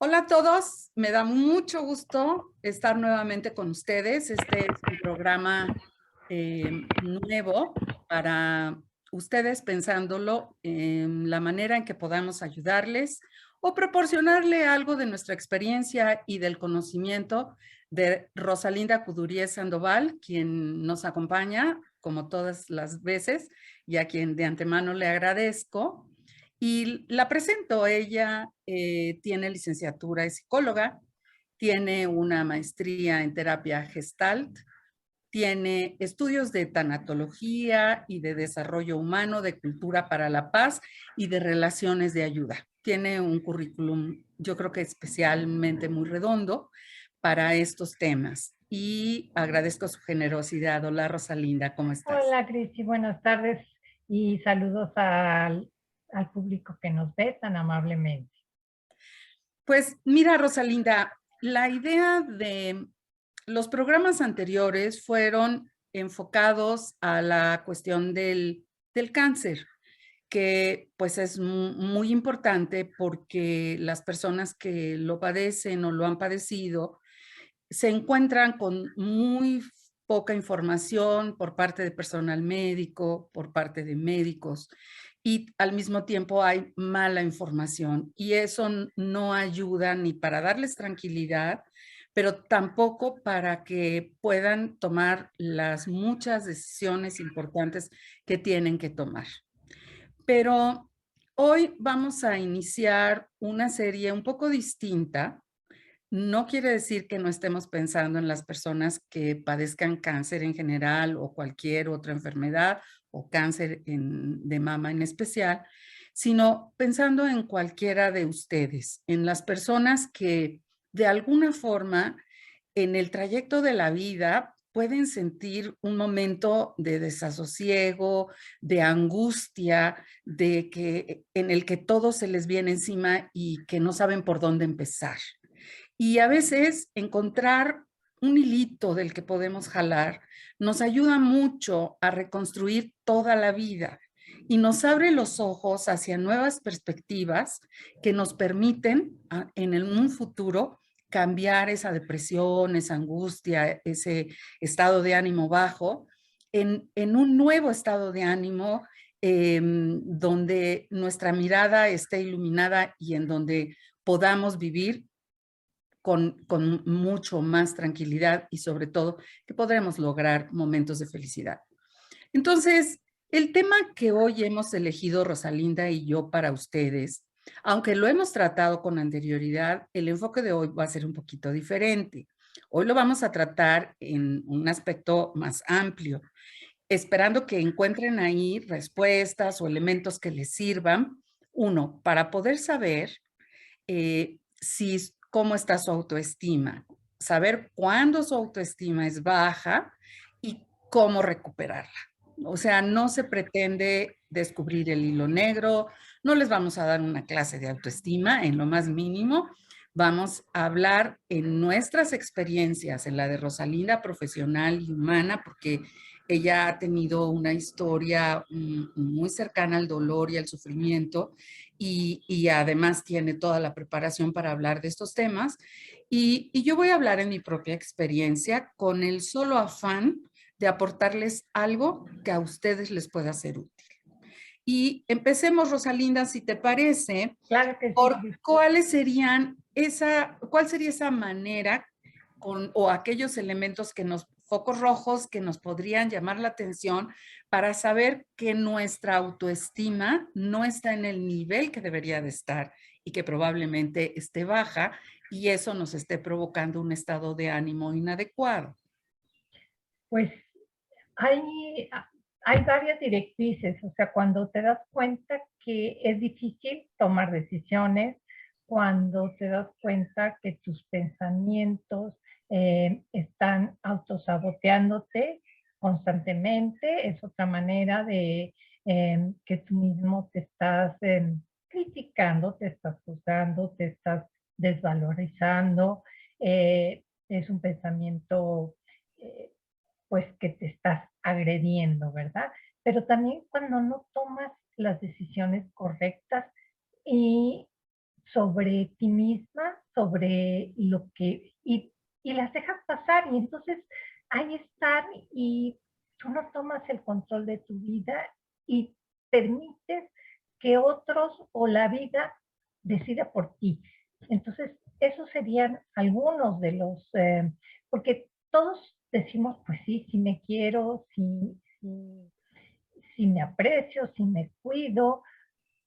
Hola a todos, me da mucho gusto estar nuevamente con ustedes. Este es un programa nuevo para ustedes, pensándolo en la manera en que podamos ayudarles o proporcionarle algo de nuestra experiencia y del conocimiento de Rosalinda Cuduríez Sandoval, quien nos acompaña como todas las veces y a quien de antemano le agradezco. Y la presento. Ella tiene licenciatura en psicóloga, tiene una maestría en terapia Gestalt, tiene estudios de tanatología y de desarrollo humano, de cultura para la paz y de relaciones de ayuda. Tiene un currículum, yo creo que especialmente muy redondo para estos temas. Y agradezco su generosidad. Hola, Rosalinda, ¿cómo estás? Hola, Cristi, buenas tardes y saludos al público que nos ve tan amablemente. Pues mira, Rosalinda, la idea de los programas anteriores fueron enfocados a la cuestión del cáncer, que pues es muy importante porque las personas que lo padecen o lo han padecido se encuentran con muy poca información por parte de personal médico, por parte de médicos, y al mismo tiempo hay mala información y eso no ayuda ni para darles tranquilidad, pero tampoco para que puedan tomar las muchas decisiones importantes que tienen que tomar. Pero hoy vamos a iniciar una serie un poco distinta. No quiere decir que no estemos pensando en las personas que padezcan cáncer en general o cualquier otra enfermedad o cáncer de mama en especial, sino pensando en cualquiera de ustedes, en las personas que de alguna forma en el trayecto de la vida pueden sentir un momento de desasosiego, de angustia, en el que todo se les viene encima y que no saben por dónde empezar. Y a veces encontrar un hilito del que podemos jalar nos ayuda mucho a reconstruir toda la vida y nos abre los ojos hacia nuevas perspectivas que nos permiten en un futuro cambiar esa depresión, esa angustia, ese estado de ánimo bajo en un nuevo estado de ánimo donde nuestra mirada esté iluminada y en donde podamos vivir con mucho más tranquilidad y sobre todo que podremos lograr momentos de felicidad. Entonces, el tema que hoy hemos elegido Rosalinda y yo para ustedes, aunque lo hemos tratado con anterioridad, el enfoque de hoy va a ser un poquito diferente. Hoy lo vamos a tratar en un aspecto más amplio, esperando que encuentren ahí respuestas o elementos que les sirvan, uno, para poder saber si, cómo está su autoestima, saber cuándo su autoestima es baja y cómo recuperarla. O sea, no se pretende descubrir el hilo negro, no les vamos a dar una clase de autoestima en lo más mínimo, vamos a hablar en nuestras experiencias, en la de Rosalinda profesional y humana, porque ella ha tenido una historia muy cercana al dolor y al sufrimiento y además tiene toda la preparación para hablar de estos temas. Y yo voy a hablar en mi propia experiencia con el solo afán de aportarles algo que a ustedes les pueda ser útil. Y empecemos, Rosalinda, si te parece, Claro que sí, por Cristi. cuál sería esa manera o aquellos elementos focos rojos que nos podrían llamar la atención para saber que nuestra autoestima no está en el nivel que debería de estar y que probablemente esté baja y eso nos esté provocando un estado de ánimo inadecuado. Pues hay, hay varias directrices, o sea, cuando te das cuenta que es difícil tomar decisiones, cuando te das cuenta que tus pensamientos están autosaboteándote constantemente, es otra manera de que tú mismo te estás criticando, te estás juzgando, te estás desvalorizando, es un pensamiento eh, pues que te estás agrediendo, ¿verdad? Pero también cuando no tomas las decisiones correctas y sobre ti misma, sobre lo que, y las dejas pasar y entonces ahí están y tú no tomas el control de tu vida y permites que otros o la vida decida por ti. Entonces, esos serían algunos de los, porque todos decimos, pues sí, sí me quiero, sí me aprecio, sí me cuido,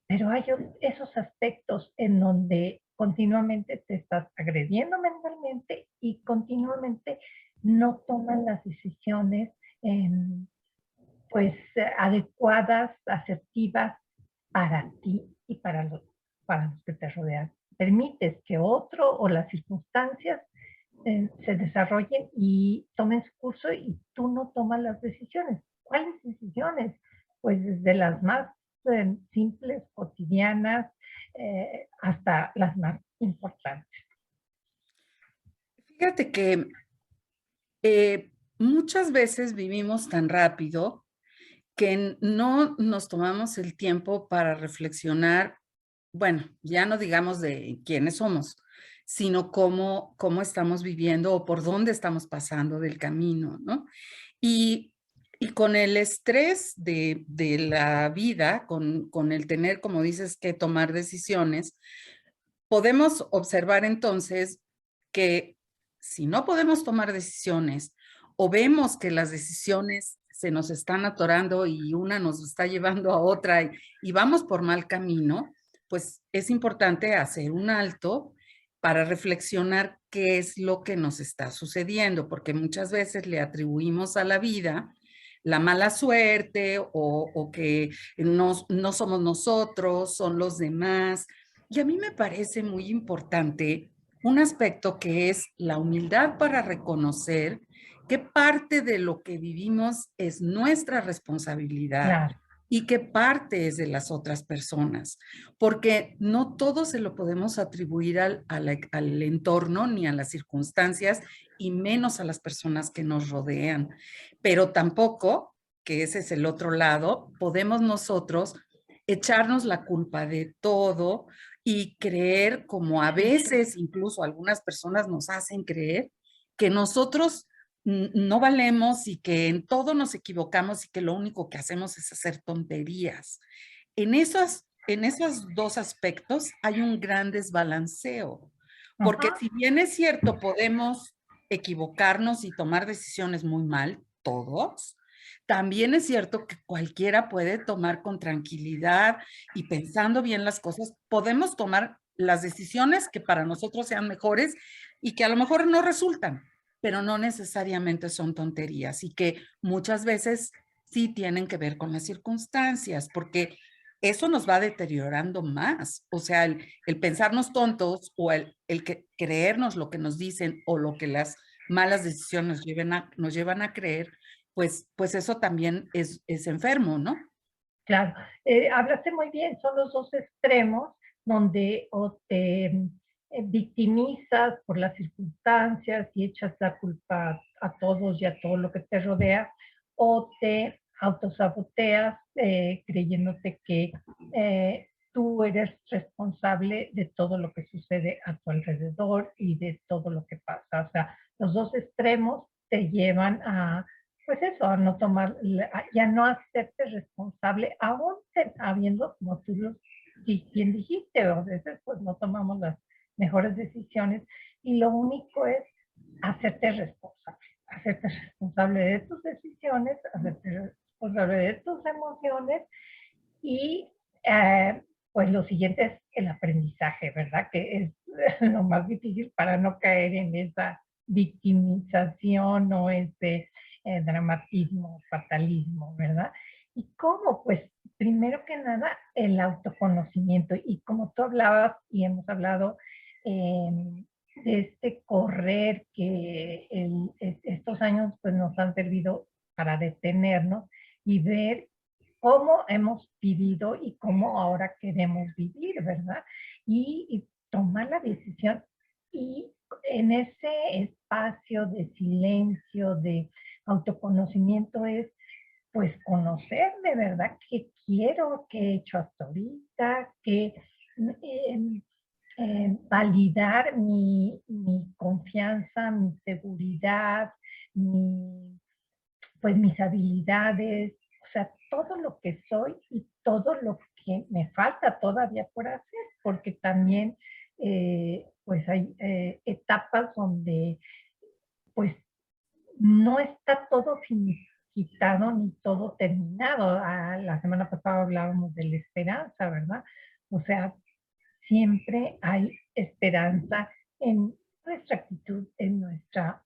pero hay esos aspectos en donde continuamente te estás agrediendo mentalmente y continuamente no toman las decisiones em, pues adecuadas, asertivas para ti y para los que te rodean. Permites que otro o las circunstancias se desarrollen y tomen su curso y tú no tomas las decisiones. ¿Cuáles decisiones? Pues desde las más simples, cotidianas, hasta las más importantes. Fíjate que muchas veces vivimos tan rápido que no nos tomamos el tiempo para reflexionar, bueno, ya no digamos de quiénes somos, sino cómo estamos viviendo o por dónde estamos pasando del camino, ¿no? Y, y con el estrés de la vida, con el tener, como dices, que tomar decisiones, podemos observar entonces que si no podemos tomar decisiones o vemos que las decisiones se nos están atorando y una nos está llevando a otra y vamos por mal camino, pues es importante hacer un alto para reflexionar qué es lo que nos está sucediendo, porque muchas veces le atribuimos a la vida la mala suerte o que no somos nosotros, son los demás. Y a mí me parece muy importante un aspecto que es la humildad para reconocer qué parte de lo que vivimos es nuestra responsabilidad Claro. y qué parte es de las otras personas, porque no todo se lo podemos atribuir al entorno ni a las circunstancias y menos a las personas que nos rodean, pero tampoco, que ese es el otro lado, podemos nosotros echarnos la culpa de todo y creer, como a veces incluso algunas personas nos hacen creer, que nosotros no valemos y que en todo nos equivocamos y que lo único que hacemos es hacer tonterías. En esos dos aspectos hay un gran desbalanceo, porque Ajá. si bien es cierto, podemos equivocarnos y tomar decisiones muy mal, todos, también es cierto que cualquiera puede tomar con tranquilidad y pensando bien las cosas, podemos tomar las decisiones que para nosotros sean mejores y que a lo mejor no resultan, pero no necesariamente son tonterías y que muchas veces sí tienen que ver con las circunstancias, porque eso nos va deteriorando más. O sea, el pensarnos tontos o el creernos lo que nos dicen o lo que las malas decisiones nos llevan a creer, pues eso también es enfermo, ¿no? Claro, hablaste muy bien, son los dos extremos donde o te victimizas por las circunstancias y echas la culpa a todos y a todo lo que te rodea, o te autosaboteas creyéndote que tú eres responsable de todo lo que sucede a tu alrededor y de todo lo que pasa. O sea, los dos extremos te llevan a pues eso, a no tomar, ya no hacerte responsable, aún habiendo, como tú bien dijiste, a veces pues no tomamos las mejores decisiones y lo único es hacerte responsable de tus decisiones, hacerte responsable de tus emociones y pues lo siguiente es el aprendizaje, ¿verdad? Que es lo más difícil para no caer en esa victimización o ese dramatismo, fatalismo, ¿verdad? ¿Y cómo? Pues primero que nada el autoconocimiento y como tú hablabas y hemos hablado eh, de este correr que estos años pues nos han servido para detenernos y ver cómo hemos vivido y cómo ahora queremos vivir, ¿verdad? Y tomar la decisión y en ese espacio de silencio, de autoconocimiento es pues conocer de verdad qué quiero, qué he hecho hasta ahorita, qué, validar mi confianza, mi seguridad, pues mis habilidades, o sea, todo lo que soy y todo lo que me falta todavía por hacer, porque también pues hay etapas donde pues no está todo finiquitado ni todo terminado. La semana pasada hablábamos de la esperanza, ¿verdad? O sea, siempre hay esperanza en nuestra actitud, en nuestro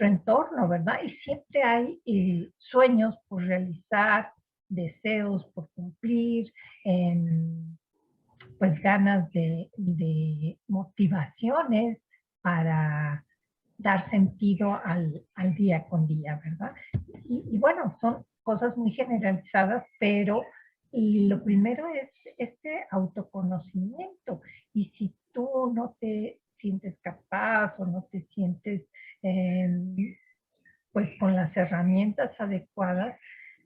entorno, ¿verdad? Y siempre hay sueños por realizar, deseos por cumplir, pues ganas de motivaciones para dar sentido al día con día, ¿verdad? Y bueno, son cosas muy generalizadas, pero lo primero es este autoconocimiento. Y si tú no te sientes capaz o no te sientes pues con las herramientas adecuadas,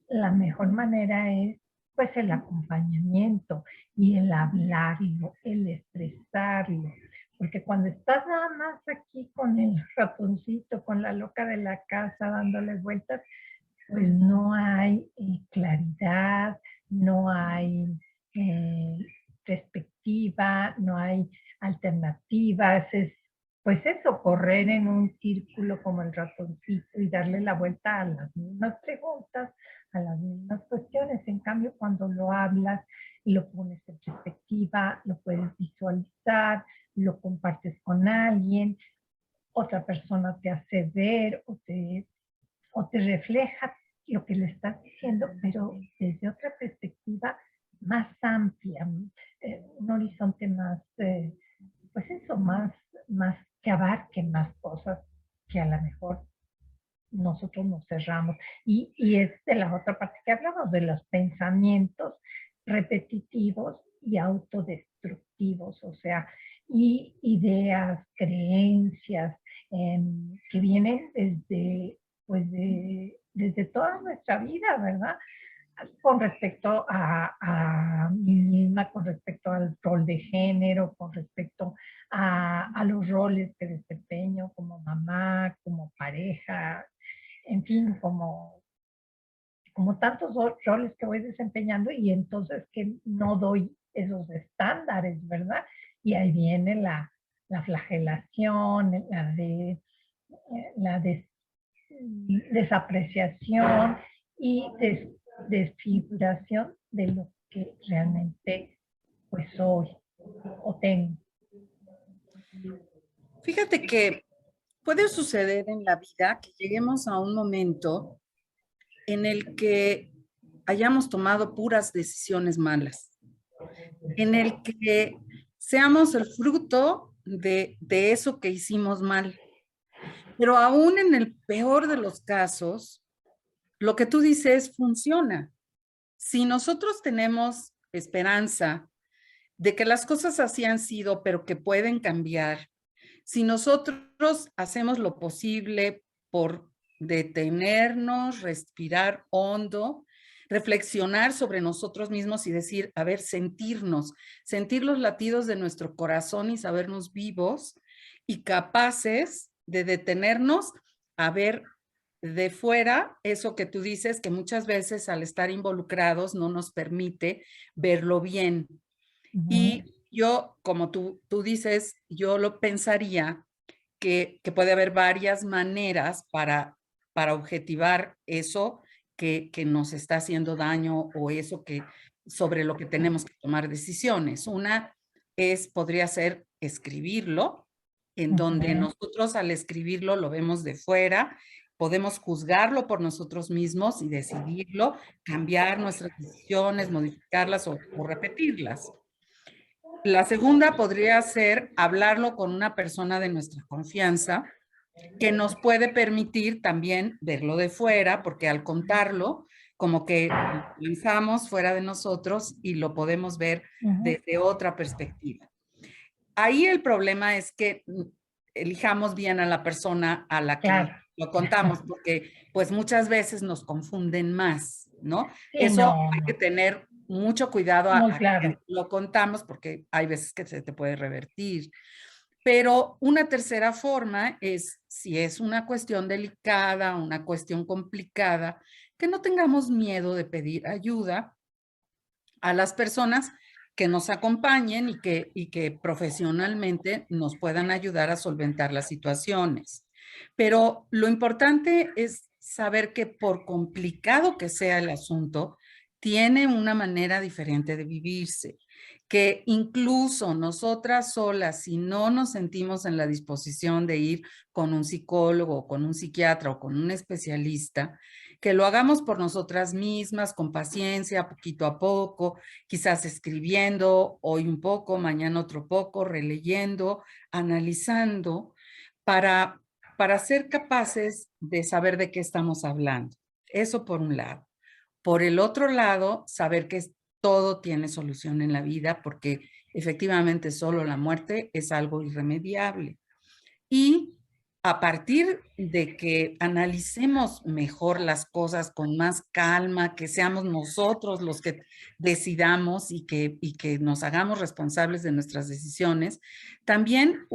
la mejor manera es pues el acompañamiento y el hablarlo, el expresarlo. Porque cuando estás nada más aquí con el ratoncito, con la loca de la casa dándole vueltas, pues no hay claridad, no hay eh, perspectiva, no hay alternativas. Es, pues eso, correr en un círculo como el ratoncito y darle la vuelta a las mismas preguntas, a las mismas cuestiones. En cambio, cuando lo hablas y lo pones en perspectiva, lo puedes visualizar, lo compartes con alguien, otra persona te hace ver o te refleja lo que le estás diciendo, pero desde otra perspectiva más amplia, un horizonte más, pues eso, más que abarque más cosas que a lo mejor nosotros nos cerramos. Y es de la otra parte que hablamos, de los pensamientos repetitivos y autodestructivos, o sea, y ideas, creencias que vienen desde, pues desde toda nuestra vida, ¿verdad? Con respecto a mí misma, con respecto al rol de género, con respecto a los roles que desempeño como mamá, como pareja, en fin, como tantos roles que voy desempeñando y entonces que no doy esos estándares, ¿verdad? Y ahí viene la flagelación, la desapreciación y desfiguración de lo que realmente pues soy o tengo. Fíjate que puede suceder en la vida que lleguemos a un momento en el que hayamos tomado puras decisiones malas, en el que seamos el fruto de eso que hicimos mal. Pero aún en el peor de los casos, lo que tú dices funciona. Si nosotros tenemos esperanza de que las cosas así han sido, pero que pueden cambiar, si nosotros hacemos lo posible por detenernos, respirar hondo, reflexionar sobre nosotros mismos y decir, a ver, sentirnos, sentir los latidos de nuestro corazón y sabernos vivos y capaces de detenernos a ver de fuera eso que tú dices, que muchas veces al estar involucrados no nos permite verlo bien. Ujú. Y yo, como tú dices, yo lo pensaría que puede haber varias maneras para objetivar eso que nos está haciendo daño o eso que sobre lo que tenemos que tomar decisiones. Una podría ser escribirlo, en donde Ujú. nosotros al escribirlo lo vemos de fuera, podemos juzgarlo por nosotros mismos y decidirlo, cambiar nuestras decisiones, modificarlas o repetirlas. La segunda podría ser hablarlo con una persona de nuestra confianza que nos puede permitir también verlo de fuera, porque al contarlo, como que lo pensamos fuera de nosotros y lo podemos ver Ujú. desde otra perspectiva. Ahí el problema es que elijamos bien a la persona a la que Claro. lo contamos, porque pues muchas veces nos confunden más, ¿no? Sí, Eso no, hay que no. tener mucho cuidado Muy a claro. que lo contamos porque hay veces que se te puede revertir. Pero una tercera forma es, si es una cuestión delicada, una cuestión complicada, que no tengamos miedo de pedir ayuda a las personas que nos acompañen y que profesionalmente nos puedan ayudar a solventar las situaciones. Pero lo importante es saber que por complicado que sea el asunto, tiene una manera diferente de vivirse, que incluso nosotras solas, si no nos sentimos en la disposición de ir con un psicólogo, con un psiquiatra o con un especialista, que lo hagamos por nosotras mismas, con paciencia, poquito a poco, quizás escribiendo, hoy un poco, mañana otro poco, releyendo, analizando, para, para ser capaces de saber de qué estamos hablando. Eso por un lado. Por el otro lado, saber que todo tiene solución en la vida, porque efectivamente solo la muerte es algo irremediable. Y a partir de que analicemos mejor las cosas con más calma, que seamos nosotros los que decidamos y que nos hagamos responsables de nuestras decisiones, también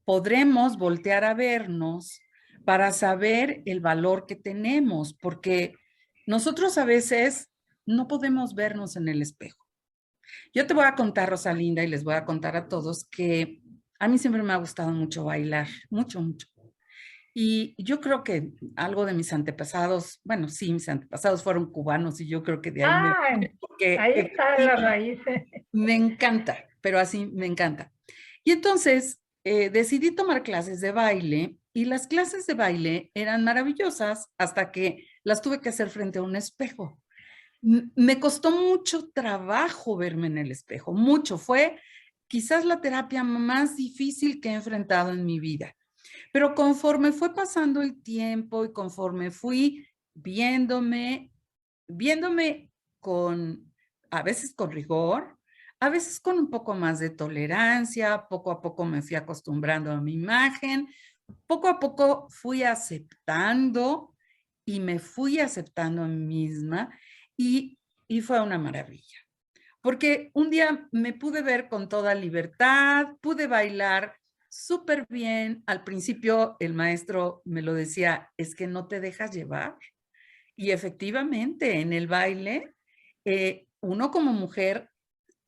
podremos voltear a vernos para saber el valor que tenemos, porque nosotros a veces no podemos vernos en el espejo. Yo te voy a contar, Rosalinda, y les voy a contar a todos que a mí siempre me ha gustado mucho bailar, mucho, mucho. Y yo creo que algo de mis antepasados, bueno, sí, mis antepasados fueron cubanos y yo creo que de ahí me, Ah, porque ahí está la raíz. me encanta, pero así me encanta. Y entonces decidí tomar clases de baile y las clases de baile eran maravillosas hasta que las tuve que hacer frente a un espejo. Me costó mucho trabajo verme en el espejo, mucho. Fue quizás la terapia más difícil que he enfrentado en mi vida. Pero conforme fue pasando el tiempo y conforme fui viéndome con, a veces con rigor, a veces con un poco más de tolerancia, poco a poco me fui acostumbrando a mi imagen, poco a poco fui aceptando y me fui aceptando a mí misma y, y fue una maravilla. Porque un día me pude ver con toda libertad, pude bailar súper bien. Al principio el maestro me lo decía, es que no te dejas llevar. Y efectivamente, en el baile, uno como mujer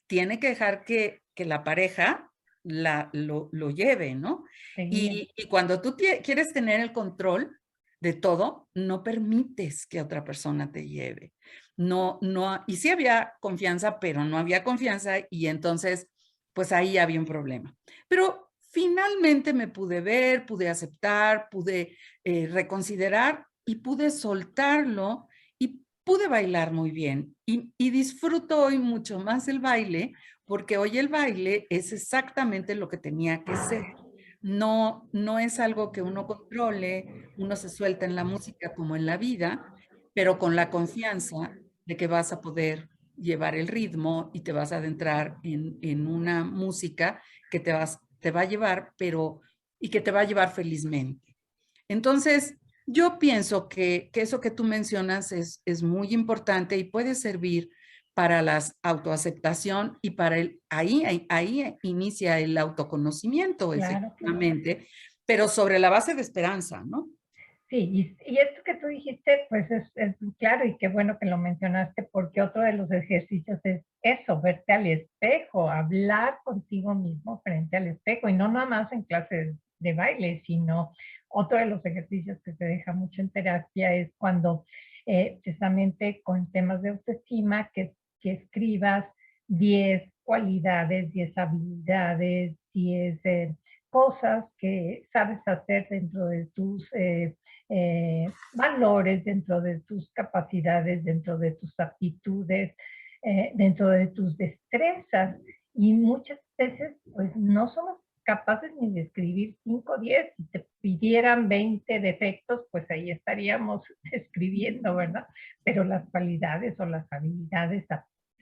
tiene que dejar que la pareja lo lleve, ¿no? Seguía. Y cuando tú quieres tener el control de todo, no permites que otra persona te lleve. No, no, y sí había confianza, pero no había confianza y entonces, pues ahí había un problema. Pero finalmente me pude ver, pude aceptar, pude reconsiderar y pude soltarlo y pude bailar muy bien. Y disfruto hoy mucho más el baile porque hoy el baile es exactamente lo que tenía que ser. No, no es algo que uno controle, uno se suelta en la música como en la vida, pero con la confianza de que vas a poder llevar el ritmo y te vas a adentrar en una música que te va a llevar, pero y que te va a llevar felizmente. Entonces, yo pienso que eso que tú mencionas es muy importante y puede servir para la autoaceptación y para ahí inicia el autoconocimiento, Claro, claro. efectivamente, pero sobre la base de esperanza, ¿no? Sí, y esto que tú dijiste, pues es claro y qué bueno que lo mencionaste, porque otro de los ejercicios es eso, verte al espejo, hablar contigo mismo frente al espejo, y no nada más en clases de baile, sino otro de los ejercicios que se deja mucho en terapia es cuando precisamente con temas de autoestima, que escribas 10 cualidades, 10 habilidades, 10 cosas que sabes hacer dentro de tus valores, dentro de tus capacidades, dentro de tus aptitudes, dentro de tus destrezas. Y muchas veces, pues no somos capaces ni de escribir 5 o 10. Si te pidieran 20 defectos, pues ahí estaríamos escribiendo, ¿verdad? Pero las cualidades o las habilidades,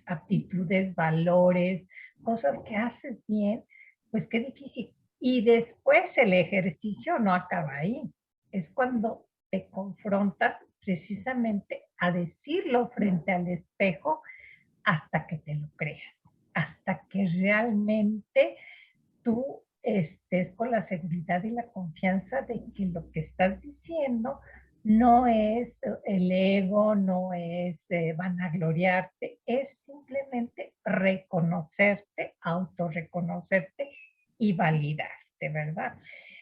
aptitudes, valores, cosas que haces bien, pues qué difícil. Y después el ejercicio no acaba ahí, es cuando te confrontas precisamente a decirlo frente al espejo hasta que te lo creas, hasta que realmente tú estés con la seguridad y la confianza de que lo que estás diciendo no es el ego, no es vanagloriarte, es simplemente reconocerte, autorreconocerte y validarte, ¿verdad?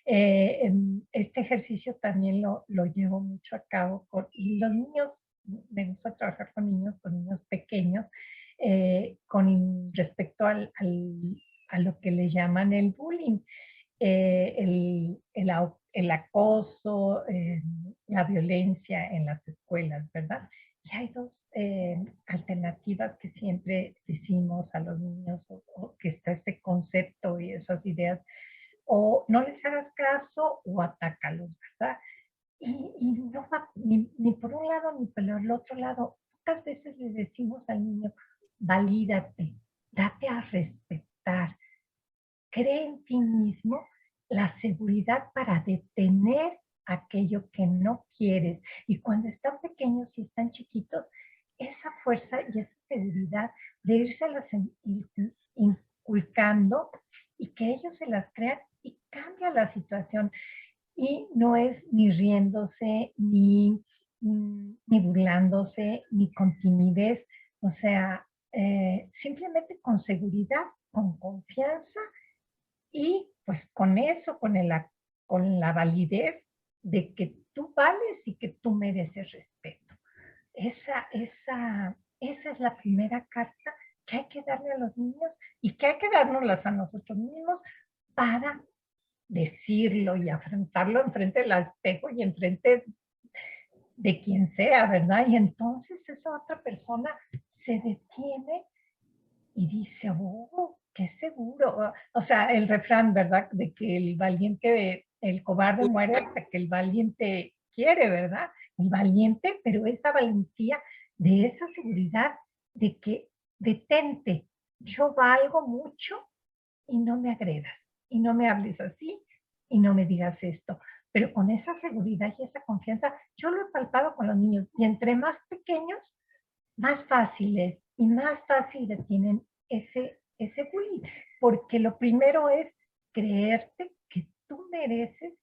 Este ejercicio también lo llevo mucho a cabo con y los niños, me gusta trabajar con niños pequeños, con respecto a lo que le llaman el bullying, el acoso, la violencia en las escuelas, ¿verdad? Y hay dos alternativas que siempre decimos a los niños, o que está este concepto y esas ideas, o no les hagas caso o atácalos, ¿verdad? Y no va ni por un lado ni por el otro lado. Pocas veces le decimos al niño, valídate, date a respetar, cree en ti mismo la seguridad para detener aquello que no quieres. Y cuando están pequeños y están chiquitos, esa fuerza y esa seguridad de irse inculcando y que ellos se las crean y cambia la situación. Y no es ni riéndose, ni burlándose, ni con timidez, o sea, simplemente con seguridad, con confianza y pues con eso, con la validez de que tú vales y que tú mereces respeto. Esa es la primera carta que hay que darle a los niños y que hay que dárnoslas a nosotros mismos para decirlo y afrontarlo enfrente del espejo y enfrente de quien sea, ¿verdad? Y entonces esa otra persona se detiene y dice, oh, qué seguro. O sea, el refrán, ¿verdad? De que el valiente, el cobarde muere hasta que el valiente quiere, ¿verdad? El valiente, pero esa valentía de esa seguridad de que detente, yo valgo mucho y no me agredas, y no me hables así, y no me digas esto. Pero con esa seguridad y esa confianza, yo lo he palpado con los niños, y entre más pequeños, más fáciles y más fácil detienen ese bullying, porque lo primero es creerte que tú mereces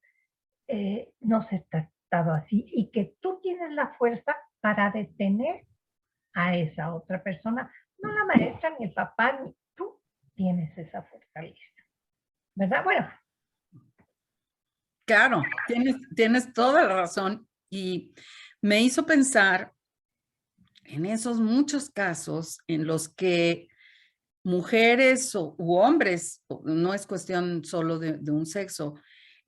no ser tratado así y que tú tienes la fuerza para detener a esa otra persona. No la maestra, ni el papá, ni tú tienes esa fortaleza, ¿verdad? Bueno. Claro, tienes toda la razón y me hizo pensar en esos muchos casos en los que mujeres u hombres, no es cuestión solo de un sexo,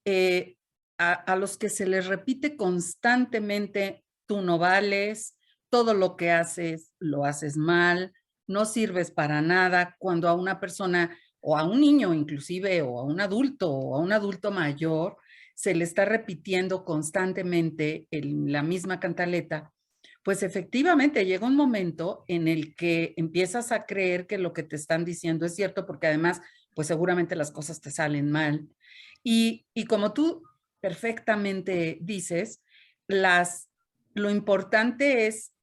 eh, a los que se les repite constantemente, tú no vales, todo lo que haces lo haces mal, no sirves para nada, cuando a una persona o a un niño inclusive o a un adulto o a un adulto mayor se le está repitiendo constantemente la misma cantaleta, pues efectivamente llega un momento en el que empiezas a creer que lo que te están diciendo es cierto, porque además, pues seguramente las cosas te salen mal. Y como tú perfectamente dices, lo importante es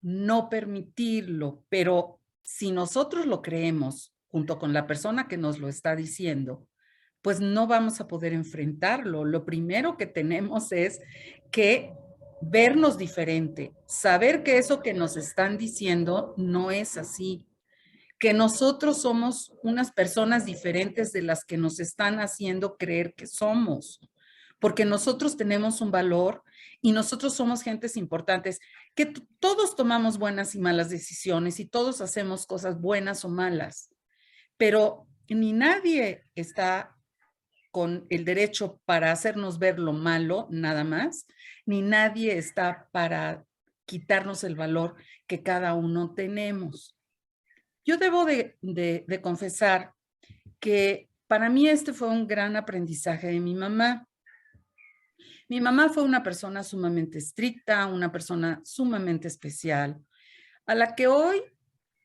no permitirlo, pero si nosotros lo creemos junto con la persona que nos lo está diciendo, pues no vamos a poder enfrentarlo. Lo primero que tenemos es que vernos diferente, saber que eso que nos están diciendo no es así, que nosotros somos unas personas diferentes de las que nos están haciendo creer que somos, porque nosotros tenemos un valor y nosotros somos gentes importantes, que todos tomamos buenas y malas decisiones y todos hacemos cosas buenas o malas, pero ni nadie está con el derecho para hacernos ver lo malo nada más, ni nadie está para quitarnos el valor que cada uno tenemos. Yo debo de confesar que para mí este fue un gran aprendizaje de mi mamá. Mi mamá fue una persona sumamente estricta, una persona sumamente especial, a la que hoy,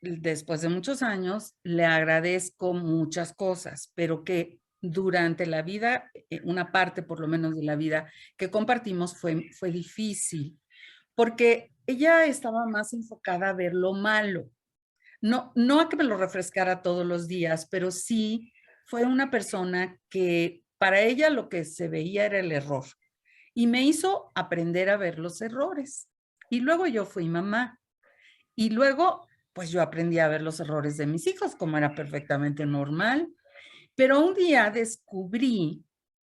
después de muchos años, le agradezco muchas cosas, pero que durante la vida, una parte por lo menos de la vida que compartimos fue difícil, porque ella estaba más enfocada a ver lo malo, No, no a que me lo refrescara todos los días, pero sí fue una persona que para ella lo que se veía era el error y me hizo aprender a ver los errores. Y luego yo fui mamá y luego pues yo aprendí a ver los errores de mis hijos como era perfectamente normal, pero un día descubrí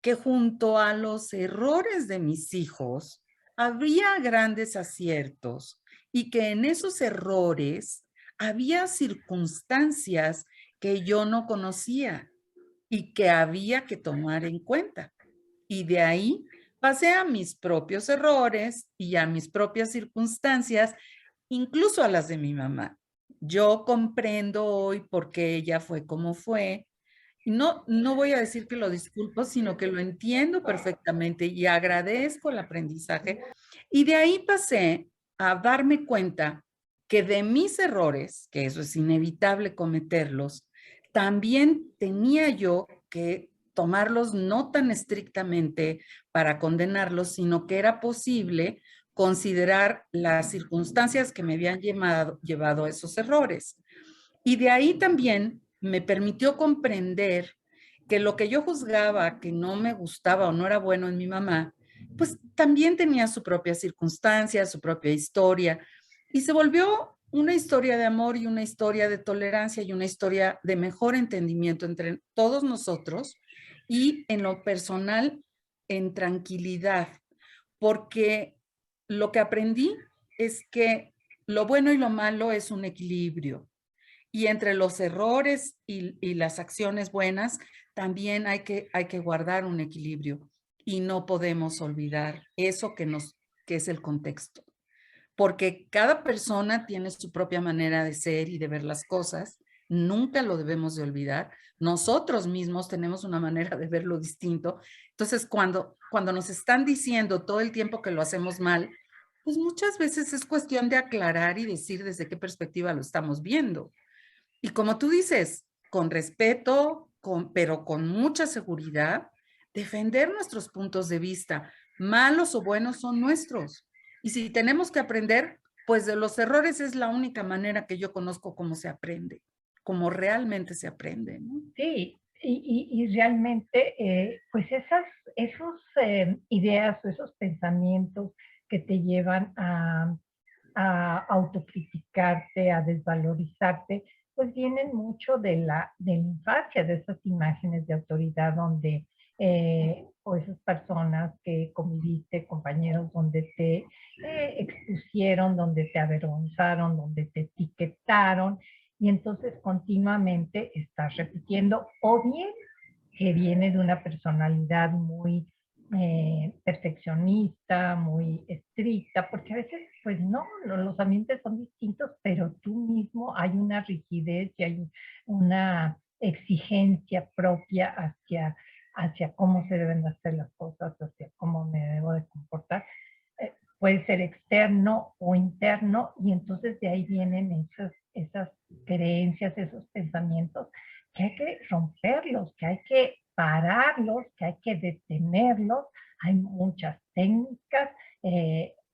que junto a los errores de mis hijos había grandes aciertos y que en esos errores había circunstancias que yo no conocía y que había que tomar en cuenta. Y de ahí pasé a mis propios errores y a mis propias circunstancias, incluso a las de mi mamá. Yo comprendo hoy por qué ella fue como fue. No, no voy a decir que lo disculpo, sino que lo entiendo perfectamente y agradezco el aprendizaje. Y de ahí pasé a darme cuenta que de mis errores, que eso es inevitable cometerlos, también tenía yo que tomarlos no tan estrictamente para condenarlos, sino que era posible considerar las circunstancias que me habían llevado a esos errores. Y de ahí también me permitió comprender que lo que yo juzgaba que no me gustaba o no era bueno en mi mamá, pues también tenía su propia circunstancia, su propia historia, y se volvió una historia de amor y una historia de tolerancia y una historia de mejor entendimiento entre todos nosotros y en lo personal, en tranquilidad, porque lo que aprendí es que lo bueno y lo malo es un equilibrio. Y entre los errores y las acciones buenas, también hay que guardar un equilibrio y no podemos olvidar eso que es el contexto, porque cada persona tiene su propia manera de ser y de ver las cosas, nunca lo debemos de olvidar. Nosotros mismos tenemos una manera de verlo distinto. Entonces, cuando nos están diciendo todo el tiempo que lo hacemos mal, pues muchas veces es cuestión de aclarar y decir desde qué perspectiva lo estamos viendo. Y como tú dices, con respeto, pero con mucha seguridad, defender nuestros puntos de vista, malos o buenos, son nuestros. Y si tenemos que aprender, pues de los errores es la única manera que yo conozco cómo se aprende, cómo realmente se aprende, ¿no? Sí, y realmente, pues esos ideas o esos pensamientos que te llevan a autocriticarte, a desvalorizarte, pues vienen mucho de la infancia, de esas imágenes de autoridad donde, o esas personas que conviviste, compañeros, donde te expusieron, donde te avergonzaron, donde te etiquetaron, y entonces continuamente estás repitiendo, o bien que viene de una personalidad muy perfeccionista, muy estricta, porque a veces, pues no, los ambientes son distintos, pero tú mismo hay una rigidez y hay una exigencia propia hacia cómo se deben hacer las cosas, hacia cómo me debo de comportar. Puede ser externo o interno, y entonces de ahí vienen esas creencias, esos pensamientos que hay que romperlos, que hay que pararlos, que hay que detenerlos. Hay muchas técnicas.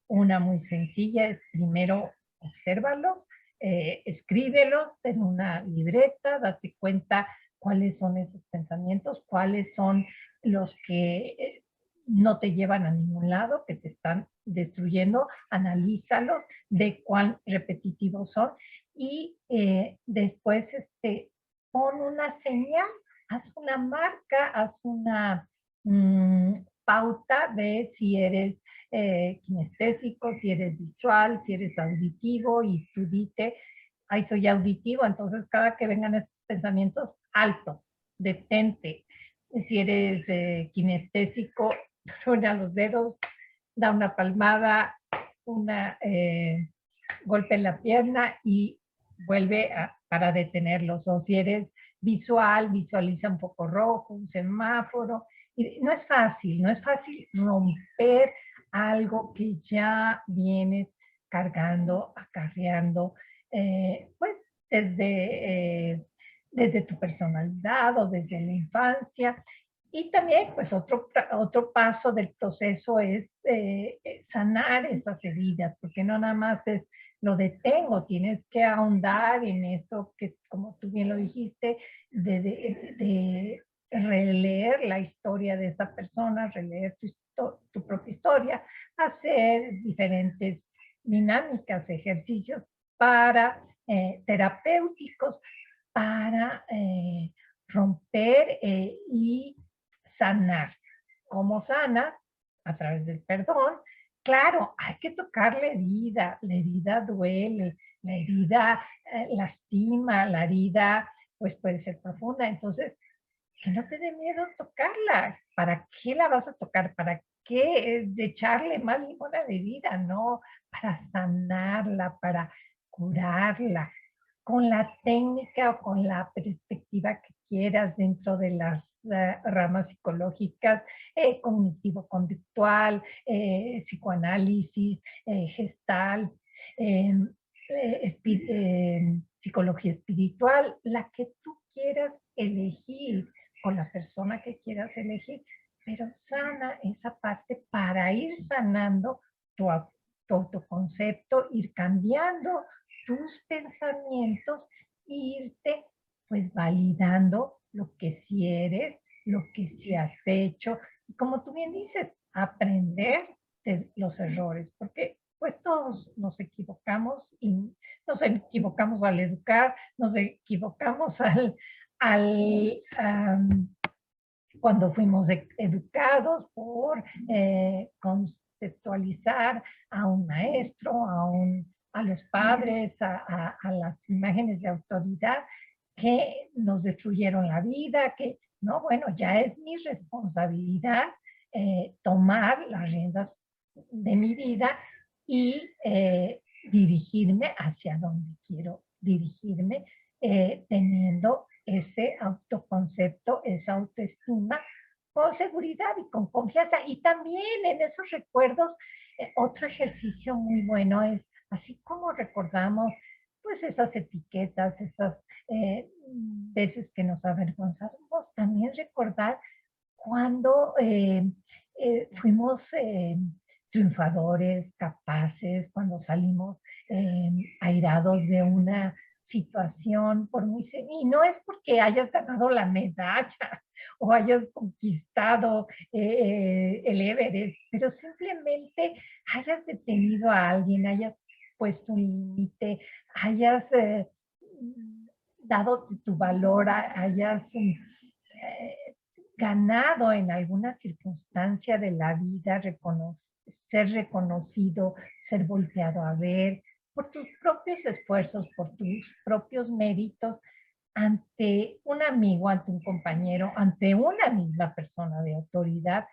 Una muy sencilla es primero obsérvalos, escríbelos en una libreta, date cuenta cuáles son esos pensamientos, cuáles son los que no te llevan a ningún lado, que te están destruyendo, analízalos, de cuán repetitivos son y después pon una señal, haz una marca, haz una pauta de si eres kinestésico, si eres visual, si eres auditivo, y tú dices, ay, soy auditivo, entonces cada que vengan estos pensamientos, alto, detente. Si eres kinestésico, suena los dedos, da una palmada, una golpe en la pierna y vuelve para detenerlos. O si eres visual, visualiza un poco rojo, un semáforo. Y no es fácil, no es fácil romper algo que ya vienes cargando, acarreando, pues desde tu personalidad o desde la infancia. Y también, pues otro paso del proceso es sanar esas heridas, porque no nada más es lo detengo, tienes que ahondar en eso que, como tú bien lo dijiste, de releer la historia de esa persona, releer tu propia historia, hacer diferentes dinámicas, ejercicios para terapéuticos para romper y sanar. ¿Cómo sanas? A través del perdón. Claro, hay que tocar la herida duele, la herida lastima, la herida pues puede ser profunda, entonces que no te dé miedo tocarla. ¿Para qué la vas a tocar? ¿Para qué de echarle más limón a la herida? No, para sanarla, para curarla, con la técnica o con la perspectiva que quieras dentro de las ramas psicológicas, cognitivo-conductual, psicoanálisis, gestal, eh, psicología espiritual, la que tú quieras elegir o la persona que quieras elegir, pero sana esa parte para ir sanando tu, tu autoconcepto, ir cambiando tus pensamientos e irte pues validando lo que sí eres, lo que sí has hecho. Y como tú bien dices, aprender de los errores, porque pues todos nos equivocamos y nos equivocamos al educar, nos equivocamos cuando fuimos educados por conceptualizar a un maestro, a los padres, a las imágenes de autoridad que nos destruyeron la vida, que no, bueno, ya es mi responsabilidad tomar las riendas de mi vida y dirigirme hacia donde quiero dirigirme, teniendo ese autoconcepto, esa autoestima con seguridad y con confianza. Y también en esos recuerdos, otro ejercicio muy bueno es, así como recordamos pues esas etiquetas, esas veces que nos avergonzamos, también recordar cuando fuimos triunfadores, capaces, cuando salimos airados de una situación, por muy y no es porque hayas ganado la medalla o hayas conquistado el Everest, pero simplemente hayas detenido a alguien, hayas puesto un límite, hayas dado tu valor, hayas ganado en alguna circunstancia de la vida, ser reconocido, ser volteado a ver por tus propios esfuerzos, por tus propios méritos ante un amigo, ante un compañero, ante una misma persona de autoridad,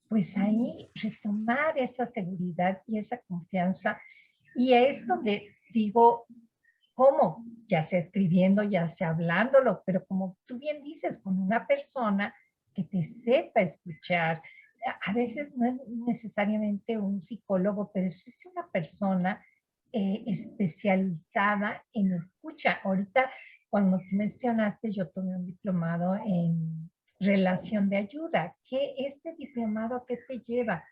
pues ahí retomar esa seguridad y esa confianza. Y es donde digo, ¿cómo? Ya sea escribiendo, ya sea hablándolo, pero como tú bien dices, con una persona que te sepa escuchar. A veces no es necesariamente un psicólogo, pero es una persona especializada en escucha. Ahorita, cuando tú mencionaste, yo tomé un diplomado en relación de ayuda. ¿Qué este diplomado qué te lleva?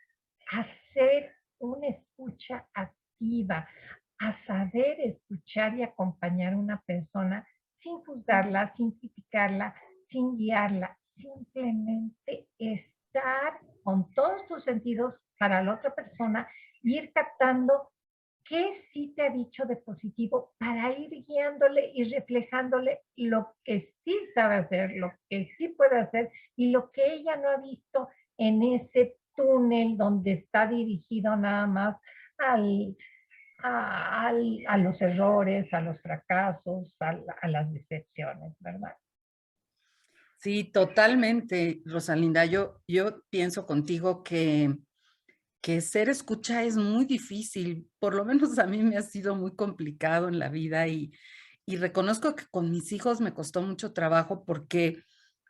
A ser una escucha activa, a saber escuchar y acompañar a una persona sin juzgarla, sin criticarla, sin guiarla, simplemente estar con todos tus sentidos para la otra persona y ir captando qué sí te ha dicho de positivo para ir guiándole y reflejándole lo que sí sabe hacer, lo que sí puede hacer y lo que ella no ha visto en ese túnel donde está dirigido nada más al, a los errores, a los fracasos, a las decepciones, ¿verdad? Sí, totalmente, Rosalinda. Yo pienso contigo que ser escucha es muy difícil. Por lo menos a mí me ha sido muy complicado en la vida y reconozco que con mis hijos me costó mucho trabajo porque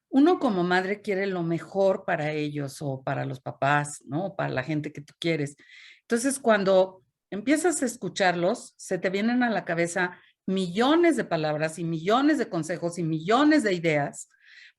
uno como madre quiere lo mejor para ellos o para los papás, ¿no? Para la gente que tú quieres. Entonces, cuando empiezas a escucharlos, se te vienen a la cabeza millones de palabras y millones de consejos y millones de ideas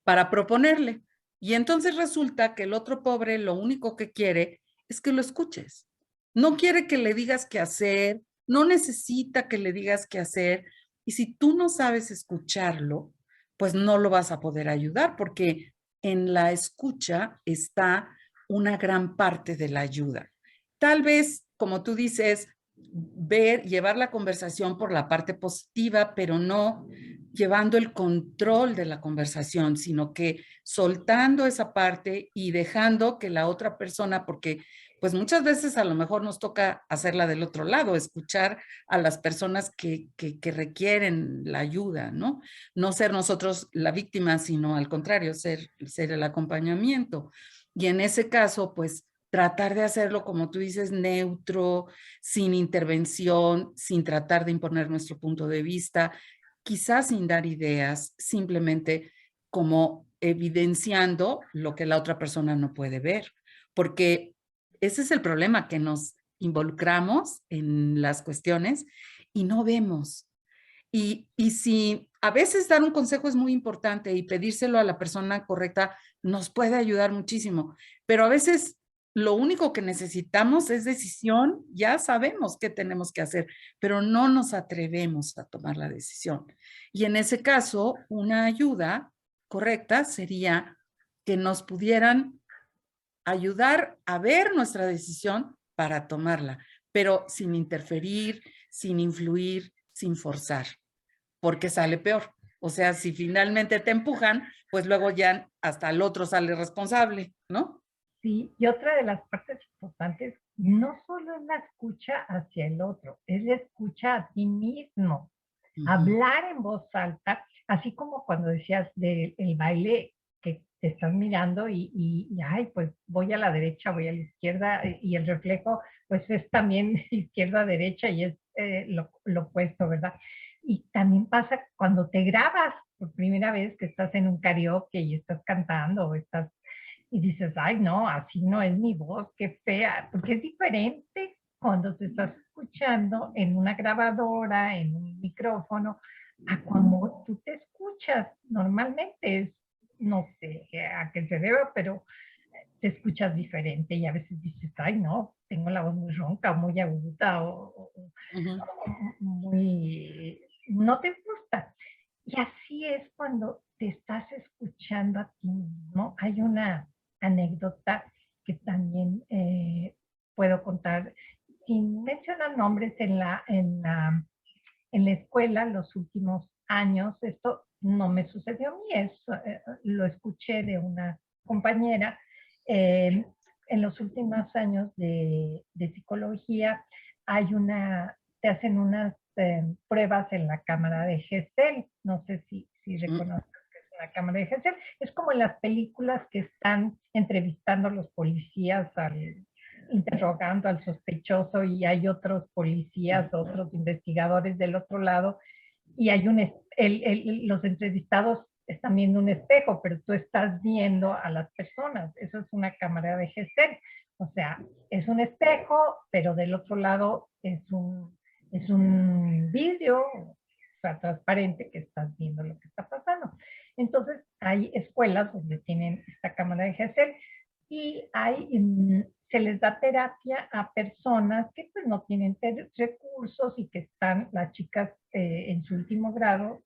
para proponerle. Y entonces resulta que el otro pobre lo único que quiere es que lo escuches. No quiere que le digas qué hacer, no necesita que le digas qué hacer. Y si tú no sabes escucharlo, pues no lo vas a poder ayudar, porque en la escucha está una gran parte de la ayuda. Tal vez, como tú dices, llevar la conversación por la parte positiva, pero no llevando el control de la conversación, sino que soltando esa parte y dejando que la otra persona, porque pues muchas veces a lo mejor nos toca hacerla del otro lado, escuchar a las personas que requieren la ayuda, ¿no? No ser nosotros la víctima, sino al contrario, ser el acompañamiento. Y en ese caso, pues tratar de hacerlo, como tú dices, neutro, sin intervención, sin tratar de imponer nuestro punto de vista, quizás sin dar ideas, simplemente como evidenciando lo que la otra persona no puede ver, porque ese es el problema, que nos involucramos en las cuestiones y no vemos. Y si a veces dar un consejo es muy importante y pedírselo a la persona correcta nos puede ayudar muchísimo, pero a veces lo único que necesitamos es decisión, ya sabemos qué tenemos que hacer, pero no nos atrevemos a tomar la decisión. Y en ese caso, una ayuda correcta sería que nos pudieran ayudar a ver nuestra decisión para tomarla, pero sin interferir, sin influir, sin forzar, porque sale peor. O sea, si finalmente te empujan, pues luego ya hasta el otro sale responsable, ¿no? Sí, y otra de las partes importantes, no solo es la escucha hacia el otro, es la escucha a ti mismo. Ujú. Hablar en voz alta, así como cuando decías del baile que te estás mirando ay, pues voy a la derecha, voy a la izquierda, y el reflejo, pues es también izquierda-derecha y es lo opuesto, ¿verdad? Y también pasa cuando te grabas por primera vez que estás en un karaoke y estás cantando o estás y dices, ay, no, así no es mi voz, qué fea, porque es diferente cuando te estás escuchando en una grabadora, en un micrófono, a como tú te escuchas normalmente. Es, no sé a qué se deba, pero te escuchas diferente y a veces dices, ay, no, tengo la voz muy ronca, muy aguda Ujú. o muy... no te gusta. Y así es cuando te estás escuchando a ti mismo. Hay una anécdota que también puedo contar sin mencionar nombres en la escuela los últimos años. Esto no me sucedió a mí, lo escuché de una compañera. Eh, en los últimos años de psicología te hacen unas pruebas en la cámara de Gesell. No sé si Mm. reconoces que es una cámara de Gesell. Es como en las películas que están entrevistando a los policías, interrogando al sospechoso y hay otros policías, otros investigadores del otro lado y hay los entrevistados están viendo un espejo, pero tú estás viendo a las personas. Eso es una cámara de Gesell. O sea, es un espejo, pero del otro lado es un vidrio, o sea, transparente, que estás viendo lo que está pasando. Entonces, hay escuelas donde tienen esta cámara de Gesell y se les da terapia a personas que pues no tienen recursos y que están, las chicas en su último grado,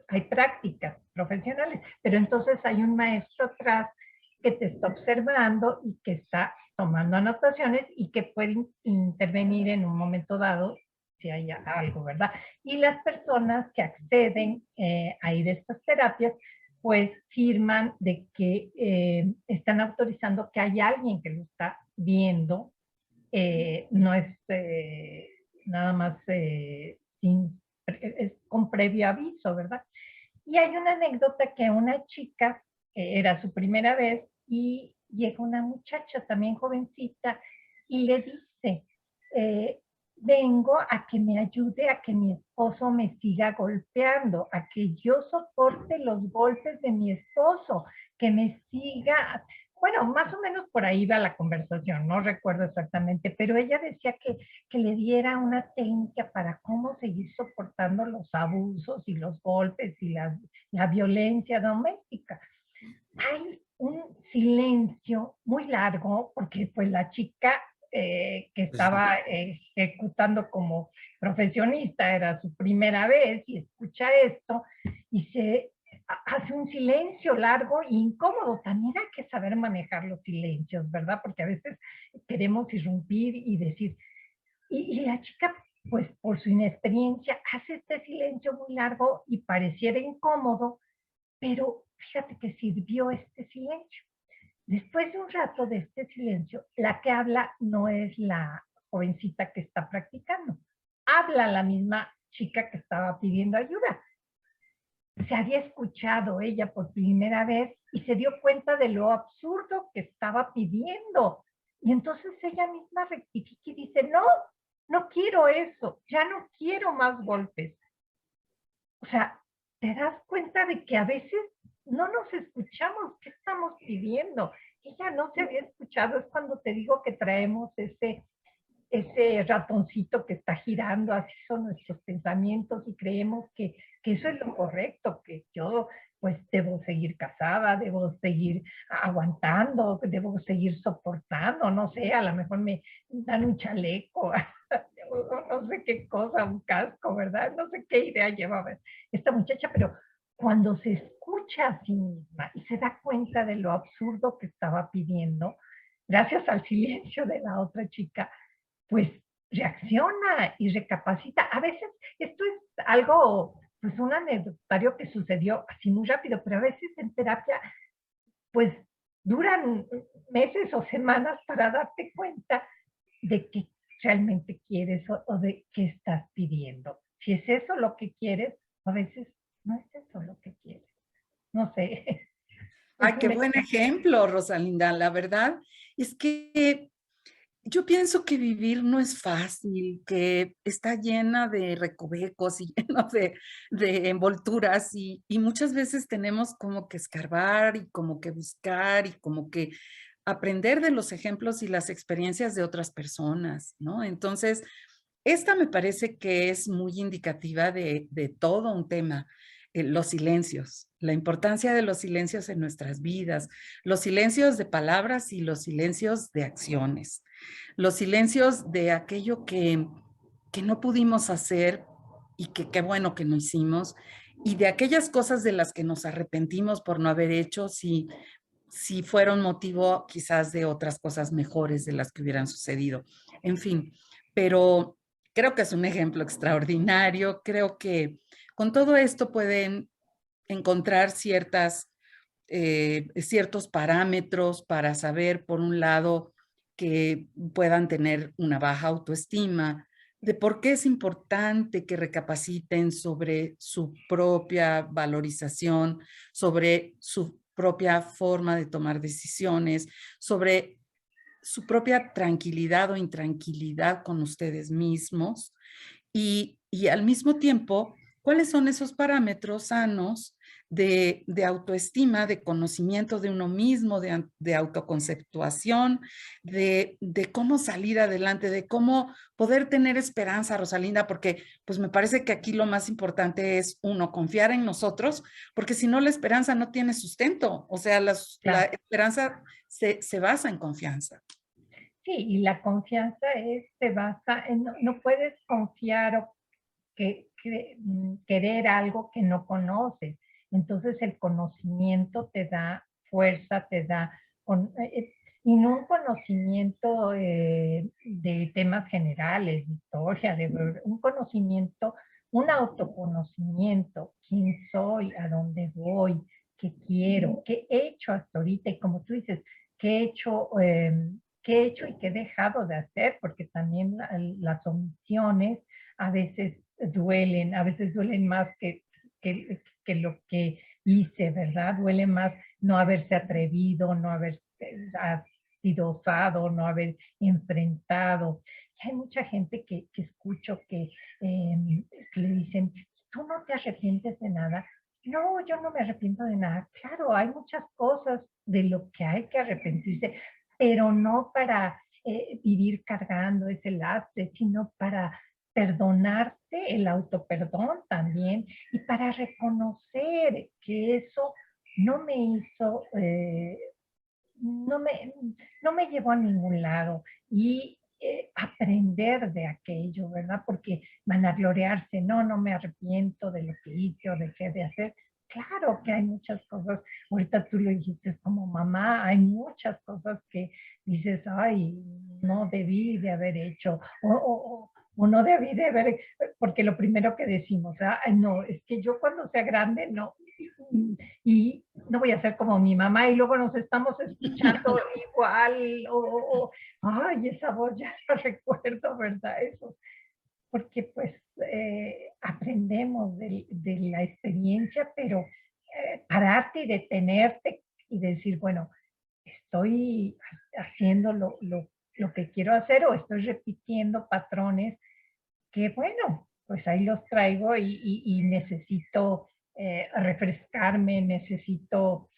hay prácticas profesionales, pero entonces hay un maestro atrás que te está observando y que está tomando anotaciones y que puede intervenir en un momento dado si hay algo, ¿verdad? Y las personas que acceden a ir a estas terapias pues firman de que están autorizando que hay alguien que lo está viendo, no es nada más es con previo aviso, ¿verdad? Y hay una anécdota que una chica, era su primera vez, y llega una muchacha también jovencita y le dice, eh, vengo a que me ayude a que mi esposo me siga golpeando, a que yo soporte los golpes de mi esposo, que me siga, bueno, más o menos por ahí va la conversación, no recuerdo exactamente, pero ella decía que le diera una técnica para cómo seguir soportando los abusos y los golpes y la violencia doméstica. Hay un silencio muy largo porque pues la chica que estaba ejecutando como profesionista, era su primera vez, y escucha esto, y se hace un silencio largo e incómodo. También hay que saber manejar los silencios, ¿verdad? Porque a veces queremos irrumpir y decir, y la chica, pues por su inexperiencia, hace este silencio muy largo y pareciera incómodo, pero fíjate que sirvió este silencio. Después de un rato de este silencio, la que habla no es la jovencita que está practicando, habla la misma chica que estaba pidiendo ayuda. Se había escuchado ella por primera vez y se dio cuenta de lo absurdo que estaba pidiendo. Y entonces ella misma rectifica y dice, no, no quiero eso, ya no quiero más golpes. O sea, te das cuenta de que a veces no nos escuchamos, ¿qué estamos pidiendo? Ella no se había escuchado, es cuando te digo que traemos ese ratoncito que está girando, así son nuestros pensamientos y creemos que eso es lo correcto, que yo pues debo seguir casada, debo seguir aguantando, debo seguir soportando, no sé, a lo mejor me dan un chaleco, no sé qué cosa, un casco, ¿verdad? No sé qué idea llevaba esta muchacha, pero cuando se escucha a sí misma y se da cuenta de lo absurdo que estaba pidiendo, gracias al silencio de la otra chica, pues reacciona y recapacita. A veces esto es algo, pues un anecdotario que sucedió así muy rápido, pero a veces en terapia, pues duran meses o semanas para darte cuenta de qué realmente quieres o de qué estás pidiendo. Si es eso lo que quieres, a veces no es eso lo que quieres. No sé. Ay, qué buen ejemplo, Rosalinda. La verdad es que yo pienso que vivir no es fácil, que está llena de recovecos y lleno de envolturas y muchas veces tenemos como que escarbar y como que buscar y como que aprender de los ejemplos y las experiencias de otras personas, ¿no? Entonces, esta me parece que es muy indicativa de todo un tema, los silencios, la importancia de los silencios en nuestras vidas, los silencios de palabras y los silencios de acciones, los silencios de aquello que no pudimos hacer y que qué bueno que no hicimos, y de aquellas cosas de las que nos arrepentimos por no haber hecho si fueron motivo quizás de otras cosas mejores de las que hubieran sucedido. En fin, pero creo que es un ejemplo extraordinario. Creo que con todo esto pueden encontrar ciertos parámetros para saber, por un lado, que puedan tener una baja autoestima, de por qué es importante que recapaciten sobre su propia valorización, sobre su propia forma de tomar decisiones, sobre su propia tranquilidad o intranquilidad con ustedes mismos y al mismo tiempo, ¿cuáles son esos parámetros sanos de autoestima, de conocimiento de uno mismo, de autoconceptuación, de cómo salir adelante, de cómo poder tener esperanza, Rosalinda? Porque pues me parece que aquí lo más importante es, uno, confiar en nosotros, porque si no la esperanza no tiene sustento, o sea, la esperanza se basa en confianza. Sí, y la confianza se basa en, no puedes confiar o querer algo que no conoces. Entonces el conocimiento te da fuerza, te da, y no un conocimiento de temas generales, de historia, un conocimiento, un autoconocimiento, quién soy, a dónde voy, qué quiero, qué he hecho hasta ahorita, y como tú dices, qué he hecho y qué he dejado de hacer, porque también las omisiones a veces duelen más que lo que hice, ¿verdad? Duele más no haberse atrevido, no haber sido osado, no haber enfrentado. Y hay mucha gente que escucho que le dicen, ¿tú no te arrepientes de nada? No, yo no me arrepiento de nada. Claro, hay muchas cosas de lo que hay que arrepentirse, pero no para vivir cargando ese lastre, sino para perdonarte, el autoperdón también, y para reconocer que eso no me hizo, no me llevó a ningún lado. Y aprender de aquello, ¿verdad? Porque vanagloriarse, no, no me arrepiento de lo que hice o dejé de hacer. Claro que hay muchas cosas, ahorita tú lo dijiste como mamá, hay muchas cosas que dices, ay, no debí de haber hecho, o no debí de haber, porque lo primero que decimos, ay, no, es que yo cuando sea grande, no, y no voy a ser como mi mamá, y luego nos estamos escuchando igual, ay, esa voz ya la recuerdo, ¿verdad? Eso, porque pues aprendemos de la experiencia, pero pararte y detenerte y decir, bueno, estoy haciendo lo que quiero hacer o estoy repitiendo patrones que, bueno, pues ahí los traigo y necesito refrescarme, necesito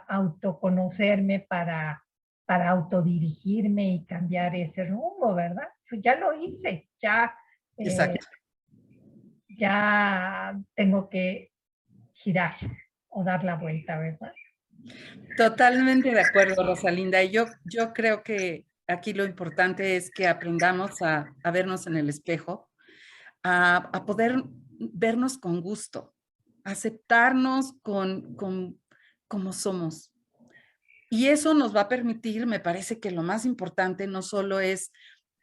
autoconocerme para autodirigirme y cambiar ese rumbo, ¿verdad? Pues ya lo hice, eh, Exacto. ya tengo que girar o dar la vuelta, ¿verdad? Totalmente de acuerdo, Rosalinda. Y yo creo que aquí lo importante es que aprendamos a vernos en el espejo, a poder vernos con gusto, aceptarnos como somos. Y eso nos va a permitir, me parece que lo más importante no solo es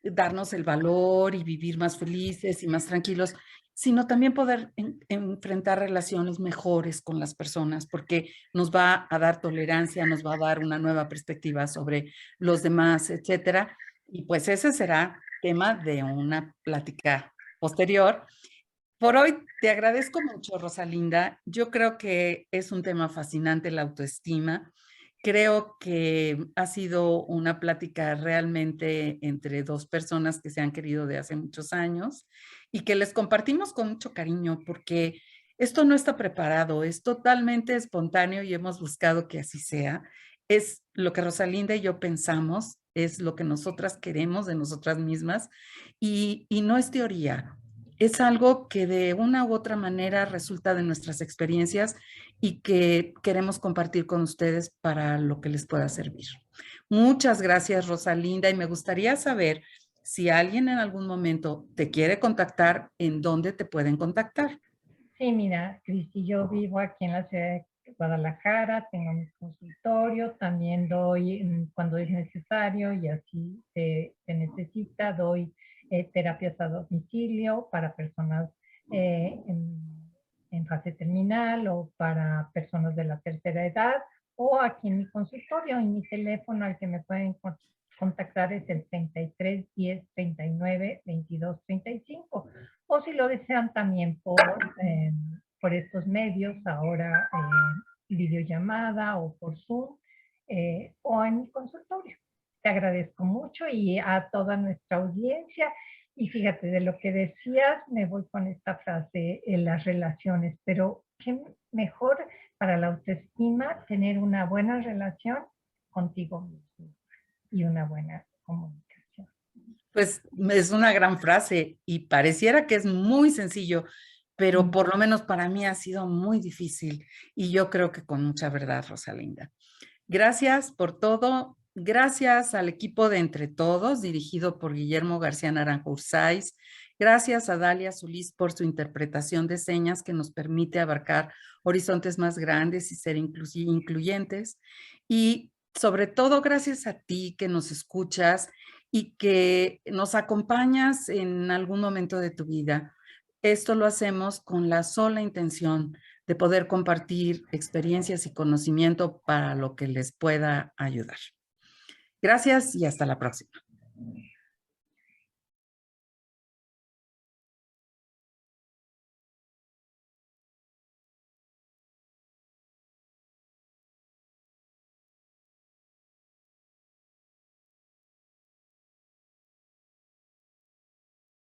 darnos el valor y vivir más felices y más tranquilos, sino también poder enfrentar relaciones mejores con las personas, porque nos va a dar tolerancia, nos va a dar una nueva perspectiva sobre los demás, etcétera. Y pues ese será tema de una plática posterior. Por hoy te agradezco mucho, Rosalinda. Yo creo que es un tema fascinante la autoestima. Creo que ha sido una plática realmente entre dos personas que se han querido de hace muchos años y que les compartimos con mucho cariño porque esto no está preparado, es totalmente espontáneo y hemos buscado que así sea. Es lo que Rosalinda y yo pensamos, es lo que nosotras queremos de nosotras mismas y no es teoría, es algo que de una u otra manera resulta de nuestras experiencias y que queremos compartir con ustedes para lo que les pueda servir. Muchas gracias, Rosalinda, y me gustaría saber si alguien en algún momento te quiere contactar, ¿en dónde te pueden contactar? Sí, mira, Cristi, yo vivo aquí en la ciudad de Guadalajara, tengo mi consultorio, también doy cuando es necesario y así se necesita, doy terapias a domicilio para personas eh, en, en fase terminal o para personas de la tercera edad o aquí en mi consultorio, en mi teléfono al que me pueden contactar es el 33 10 39 22 35 o si lo desean también por estos medios, ahora videollamada o por Zoom o en mi consultorio. Te agradezco mucho y a toda nuestra audiencia. Y fíjate, de lo que decías, me voy con esta frase en las relaciones, pero qué mejor para la autoestima tener una buena relación contigo mismo y una buena comunicación. Pues es una gran frase y pareciera que es muy sencillo, pero por lo menos para mí ha sido muy difícil y yo creo que con mucha verdad, Rosalinda. Gracias por todo. Gracias al equipo de Entre Todos, dirigido por Guillermo García Naranjo Ursáiz. Gracias a Dalia Solís por su interpretación de señas que nos permite abarcar horizontes más grandes y ser incluyentes. Y sobre todo, gracias a ti que nos escuchas y que nos acompañas en algún momento de tu vida. Esto lo hacemos con la sola intención de poder compartir experiencias y conocimiento para lo que les pueda ayudar. Gracias y hasta la próxima.